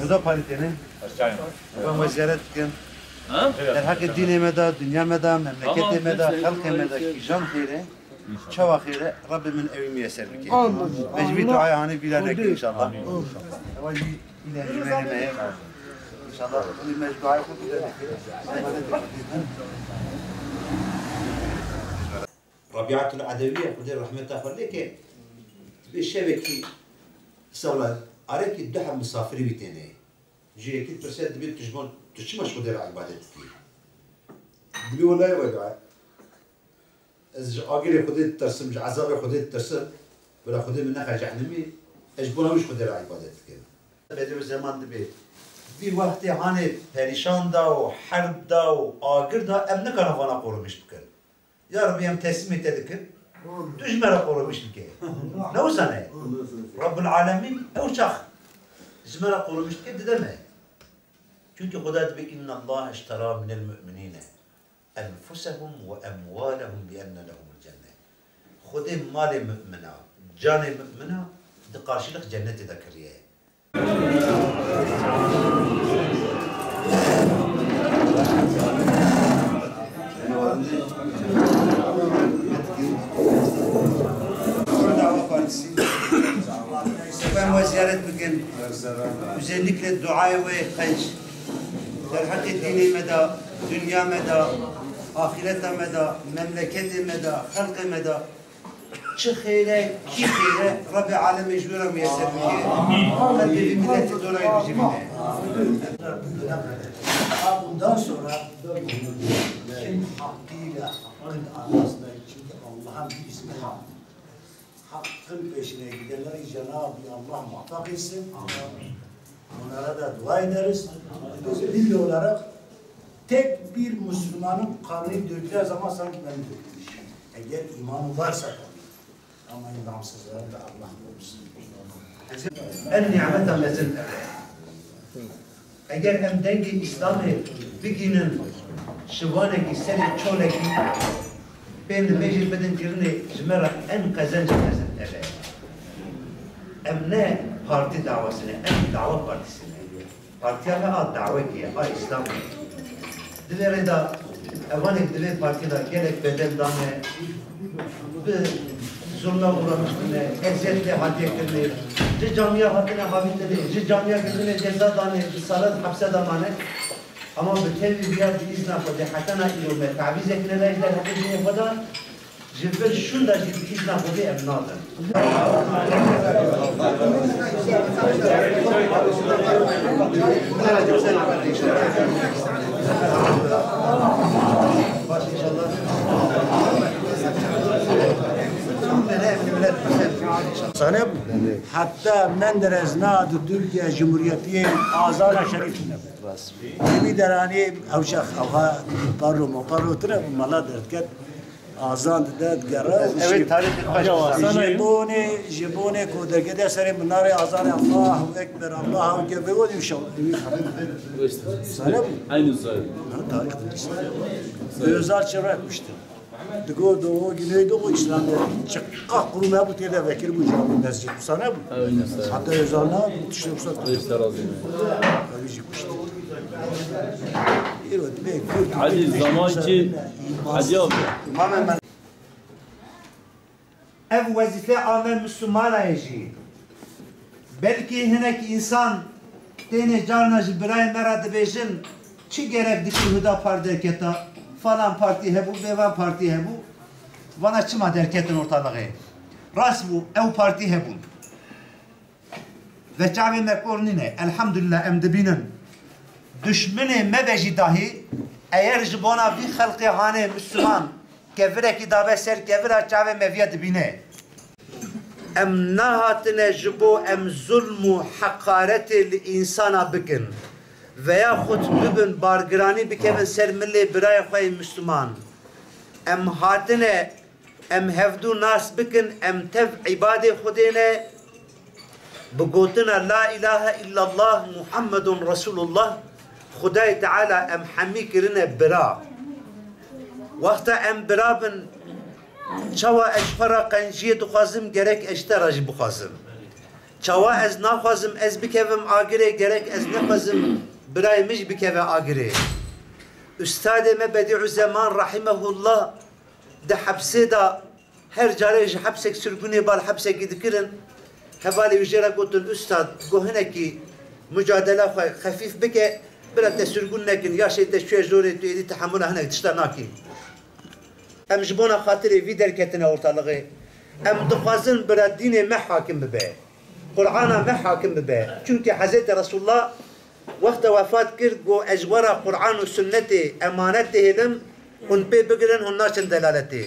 Huda paritenin. Ben ziyaret ettim. در حق دین مدا دنیا مدا مملکت مدا خلق مدا کیجان خیره چوا خیره رب من اوی میسر بکی مجبی دعای هانی بیلا نکی انشاءالله اولی الهی مهمه انشاءالله اولی مجبی دعای خود بیلا نکی ربيعة العدوية قدر رحمة الله عليك بالشبكة سولا عليك الدحم مسافري بتاني جي كي ترسل دبي تجمل تشمش قدر عبادتك دبي والله يا ودعاء از اجر خودت ترسم عذاب خودت ترسم ولا خودت من نخرج جهنمي اجبرها مش قدر عبادتك بدر زمان دبي في وقت هاني پریشان دا و حرب دا و آگر دا ام نکنه وانا قرمش بکن یا ربی هم تسلیم تدکن تجمر قرمش بکن نوزنه رب العالمين او شخ زمرا قرمش بکن ددمه çünkü Huda diyor ki inna Allah iştara minel müminine enfusahum ve emvalahum bi enne lehumul cennet. Huda mali mü'mina, canı mü'mina de karşılık cenneti de kiriye. Dava partisi. Ben ziyaret bugün özellikle dua ve hac. در حق دینی مدا دنیا مدا آخرت مدا مملکت مدا خلق مدا چه خیره کی خیره رب عالم جورا میسر میگه قلبی ملت دولای بجیبینه bundan sonra kim hakkıyla hakkın arasında çünkü Allah'ın bir ismi hakkın peşine gidenleri Cenab-ı Allah muvaffak etsin. Onlara da dua ederiz. Biz milli olarak tek bir Müslümanın kanını döktüğü zaman sanki beni dökmüş. Eğer imanı varsa ama imamsızlar da Allah korusun. En ni'mete mezil eğer hem dengi İslam'ı biginin şivaneki seni çoleki ben mecil bedin girini cimera en kazancı mezil em ne parti davasını, en dava partisini. Partiye ve davet diye, İslam. Dileri de, evanek dileri partide gerek bedeldane, bir zulme uğramıştığını, ezzetle hadiyetlerini, camiye haddine havitleri, camiye gözüne ceza dane, salat hapse damane. Ama bu tevbi biyat izna kodu, hatana ilume, taviz ekneler ejder hakikaten kadar, جبل شون دا جبل إذن خودي أبنادا. Hatta Menderes nadı Türkiye Cumhuriyeti Azara Şerif'ine. Kimi derani avşak avha parro tıra maladır ket. Azan dad gara. Evet tarih Jibone kodegede seri minare azan Allahu Ekber Allahu Ekber o inşallah. Sana bu. Aynı söyle. Tarih. Özel çevretmişti. Digo doğu güneyde o İslam'da çıkka kuruma bu tede vekil bu cami mescid. Sana bu. Aynı söyle. Hatta özalna tuşursa. İşte razıyım. Tabii çıkmıştı. Hadi zaman ki hadi abi. Ev vazife amel Müslümana eji. Belki hinek insan tene canacı birey merad bejin çi gerek dikil huda parderketa falan parti hebu bevan parti hebu vana çıma derketin ortalığı. Ras bu ev parti hebu. Ve çavi mekornine elhamdülillah emdibinin düşmeni mebeji dahi eğer jibona bir halkı hane Müslüman kevireki davet ser kevira çave meviyet bine em nahatine jibo em zulmu hakaretil insana bikin veya khut bibin bargrani bikevin ser milli biraya khoy Müslüman em hatine em hevdu nas bikin em tev ibade khudine بقوتنا لا إله إلا الله محمد رسول الله خداي تعالى أم حمي كرنا برا وقت أم برابن شوا أشفرا قنجية خازم جرك أشتراج بخازم çava ez naxwazim ez bikevim agirê gerek ez nexwazim birayê mij bikeve agirê. Üstadê me Bedi'u Zaman rahimehullah di hepsê da her carê ji hepsek sürgûnê bal hepsekî dikirin. Hevalê wî jê re gotin Üstad got hinekî mücadela xwe xefîf bike bira te sürgûn nekin ya şê te şûye zorê tu êdî tehemûla hinek tişta nakîn. Em ji bona xatirê vî derketine ortalığı. Em dixwazin bira dînê me hakim bibe. Kur'ana me hakim bibe. Çünkü Hazreti Resulullah vekta vefat kir go ejwara Kur'an û sünnetê emanet dihêdin hûn pê bigirin hûn naçin delaletê.